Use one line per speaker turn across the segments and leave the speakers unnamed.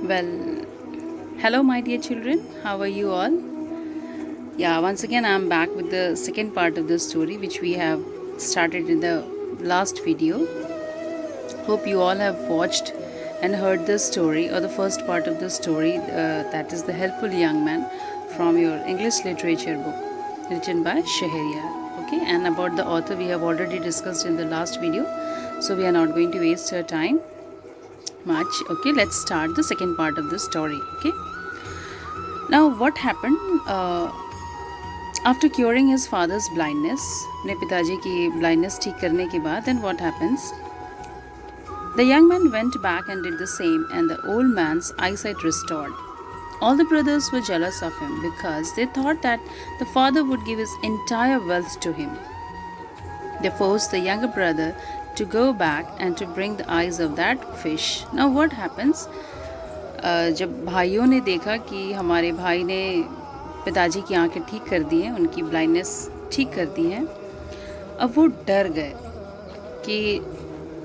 Well, hello, my dear children. How are you all? Yeah, once again, I'm back with the second part of the story, which we have started in the last video. Hope you all have watched and heard the story or the first part of the story, that is The Helpful Young Man from your English literature book, written by Shahryar. Okay, and about the author, we have already discussed in the last video, so we are not going to waste our time much. Okay, let's start the second part of the story. Okay, now what happened after curing his father's blindness, अपने पिताजी की blindness ठीक करने के बाद, then what happens? The young man went back and did the same, and the old man's eyesight restored. All the brothers were jealous of him because they thought that the father would give his entire wealth to him. They forced the younger brother to go back and to bring the eyes of that fish. Now what happens? जब भाइयों ने देखा कि हमारे भाई ने पिताजी की आंखें ठीक कर दी हैं, उनकी ब्लाइंडनेस ठीक कर दी हैं, अब वो डर गए कि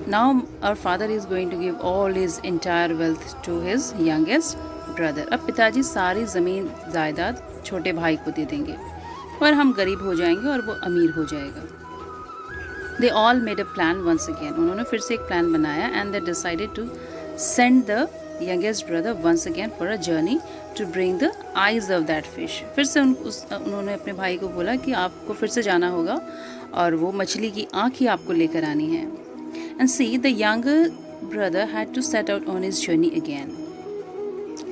now our father is going to give all his entire wealth to his youngest brother. अब पिताजी सारी ज़मीन जायदाद छोटे भाई को दे देंगे और हम गरीब हो जाएंगे और वो अमीर हो जाएगा. They all made a plan once again. उन्होंने फिर से एक प्लान बनाया and they decided to send the youngest brother once again for a journey to bring the eyes of that fish. फिर से उन्होंने अपने भाई को बोला कि आपको फिर से जाना होगा और वो मछली की आँख ही आपको लेकर आनी है. And see the younger brother had to set out on his journey again.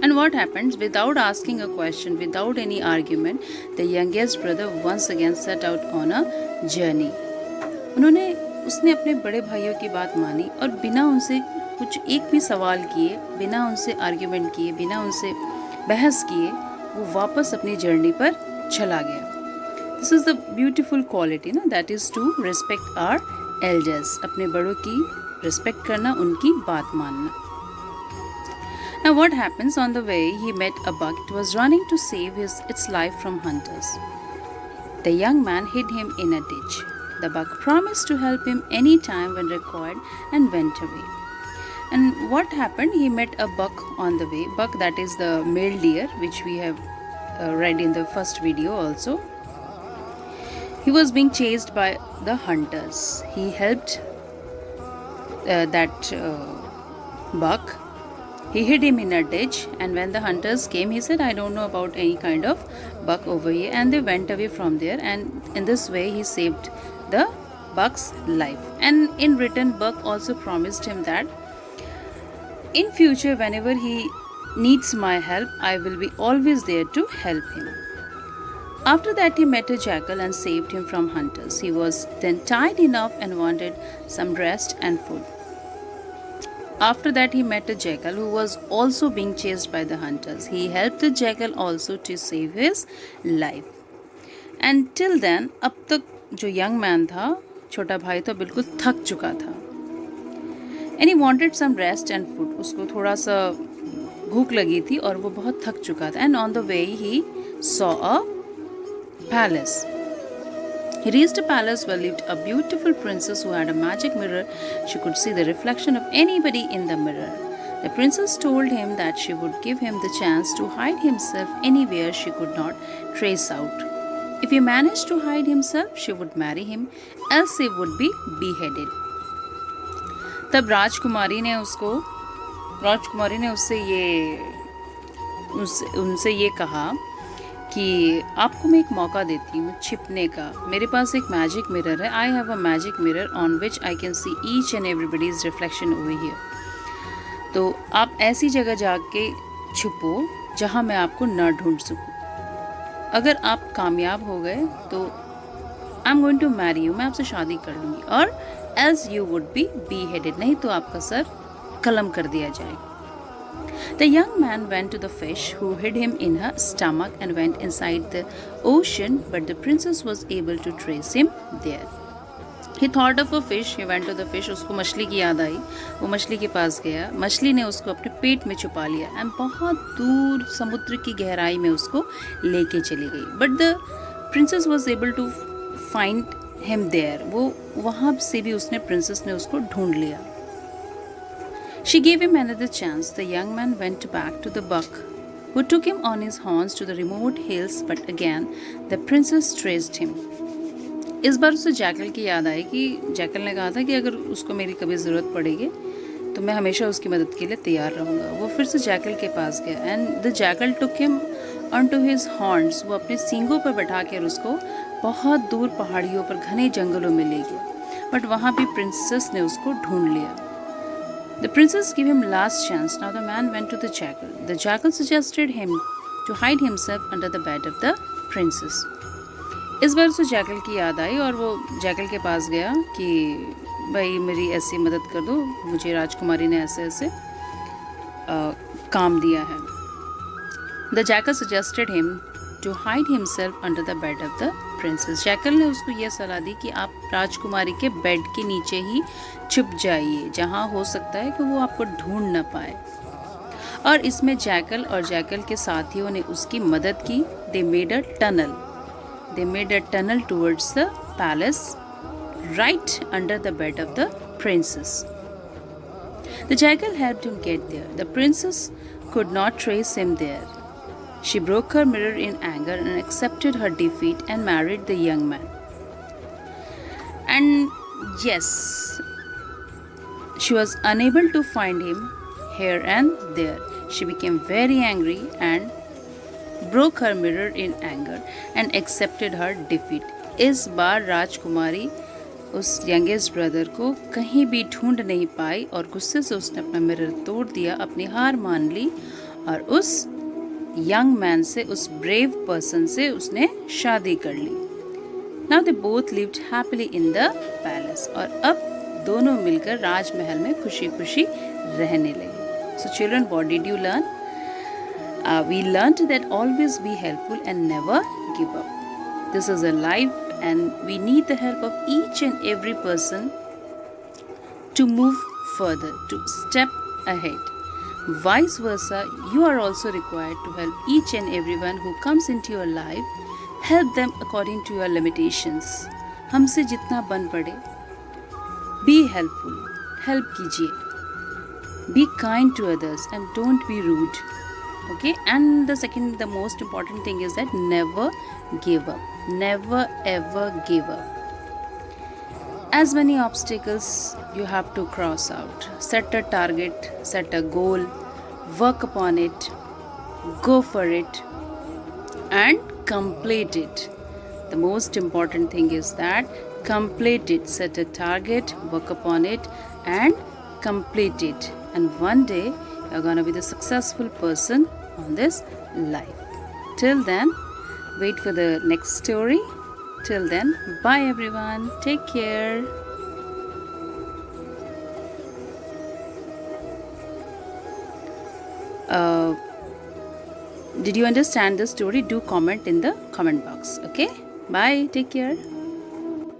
And what happens? Without asking a question, without any argument, the youngest brother once again set out on a journey. उसने अपने बड़े भाइयों की बात मानी और बिना उनसे कुछ एक भी सवाल किए, बिना उनसे आर्ग्यूमेंट किए, बिना उनसे बहस किए, वो वापस अपनी जर्नी पर चला गया. This is the beautiful quality ना, that is to respect our elders. अपने बड़ों की रिस्पेक्ट करना, उनकी बात मानना. Now what happens? On the way he met a buck. It was running to save its life from hunters. The young man hid him in a ditch. The buck promised to help him any time when required and went away. And what happened? He met a buck on the way. Buck, that is the male deer, which we have read in the first video also. He was being chased by the hunters. He helped that buck. He hid him in a ditch, and when the hunters came, he said, I don't know about any kind of buck over here, and they went away from there, and in this way he saved the buck's life. And in return, buck also promised him that in future, whenever he needs my help, I will be always there to help him. After that, he met a jackal and saved him from hunters. He was then tired enough and wanted some rest and food. After that, he met a jackal who was also being chased by the hunters. He helped the jackal also to save his life. And till then, अब तक जो young man था, छोटा भाई था, बिल्कुल थक चुका था. And he wanted some rest and food. उसको थोड़ा सा भूख लगी थी और वो बहुत थक चुका था. And on the way, he saw a palace. He reached a palace where lived a beautiful princess who had a magic mirror. She could see the reflection of anybody in the mirror. The princess told him that she would give him the chance to hide himself anywhere she could not trace out. If he managed to hide himself, she would marry him, else he would be beheaded. तब राजकुमारी ने उनसे ये कहा कि आपको मैं एक मौका देती हूँ छिपने का. मेरे पास एक मैजिक मिरर है. I have a magic mirror on which I can see each and everybody's reflection over here. तो आप ऐसी जगह जाके छुपो जहाँ मैं आपको न ढूंढ सकूँ. अगर आप कामयाब हो गए तो I am going to marry you, मैं आपसे शादी कर लूँगी, or else you would be beheaded, नहीं तो आपका सर कलम कर दिया जाएगा. The young man went to the fish, who hid him in her stomach, and went inside the ocean, but the princess was able to trace him there. He thought of a fish. He went to the fish. उसको मछली की याद आई. वो मछली के पास गया. मछली ने उसको अपने पेट में छुपा लिया and बहुत दूर समुद्र की गहराई में उसको लेके चली गई. But the princess was able to find him there. वो वहाँ से भी उसने princess ने उसको ढूंढ लिया. She gave him another chance. The young man went back to the buck, who took him on his horns to the remote hills, but again the princess traced him. इस बार उसे जैकल की याद आई कि jackal ने कहा था कि अगर उसको मेरी कभी ज़रूरत पड़ेगी तो मैं हमेशा उसकी मदद के लिए तैयार रहूँगा। वो फिर से जैकल के पास गया and the jackal took him on to his horns. वो अपने सींगों पर बैठा कर उसको बहुत दूर पहाड़ियों पर घने जंगलों में ले गया, बट वहाँ भी प्रिंसेस ने उसको ढूंढ लिया। The princess gave him last chance. Now the man went to the jackal. The jackal suggested him to hide himself under the bed of the princess. इस बार उसे जैकल की याद आई और वो जैकल के पास गया कि भाई मेरी ऐसी मदद कर दो, मुझे राजकुमारी ने ऐसे ऐसे काम दिया है। The jackal suggested him to hide himself under the bed of the princess. Jackal ने उसको ये सलाह दी कि आप राजकुमारी के बेड के नीचे ही छुप जाइए, जहाँ हो सकता है कि वो आपको ढूंढ न पाए। और इसमें जैकल और जैकल के साथियों ने उसकी मदद की। They made a tunnel. They made a tunnel towards the palace, right under the bed of the princess. The jackal helped him get there. The princess could not trace him there. She broke her mirror in anger and accepted her defeat and married the young man. And yes, she was unable to find him here and there. She became very angry and broke her mirror in anger and accepted her defeat. इस बार राजकुमारी उस youngest brother को कहीं भी ढूंढ नहीं पाई और गुस्से से उसने अपना मिरर तोड़ दिया, अपनी हार मान ली और उस यंग मैन से, उस ब्रेव पर्सन से उसने शादी कर ली। Now they both lived happily in the palace. और अब दोनों मिलकर राजमहल में खुशी खुशी रहने लगे। So children, what did you learn? We learned that always be helpful and never give up. This is a life and we need the help of each and every person to move further, to step ahead. Vice versa, you are also required to help each and everyone who comes into your life. Help them according to your limitations. हमसे जितना बन पड़े, be helpful, help कीजिए. Be kind to others and don't be rude. Okay, and the most important thing is that never give up. Never ever give up. As many obstacles you have to cross out. Set a target, set a goal, work upon it, go for it and complete it. The most important thing is that complete it. Set a target, work upon it and complete it. And one day you're gonna be the successful person on this life. Till then, wait for the next story. Till then, bye everyone. Take care. Did you understand the story? Do comment in the comment box. Okay? Bye. Take care.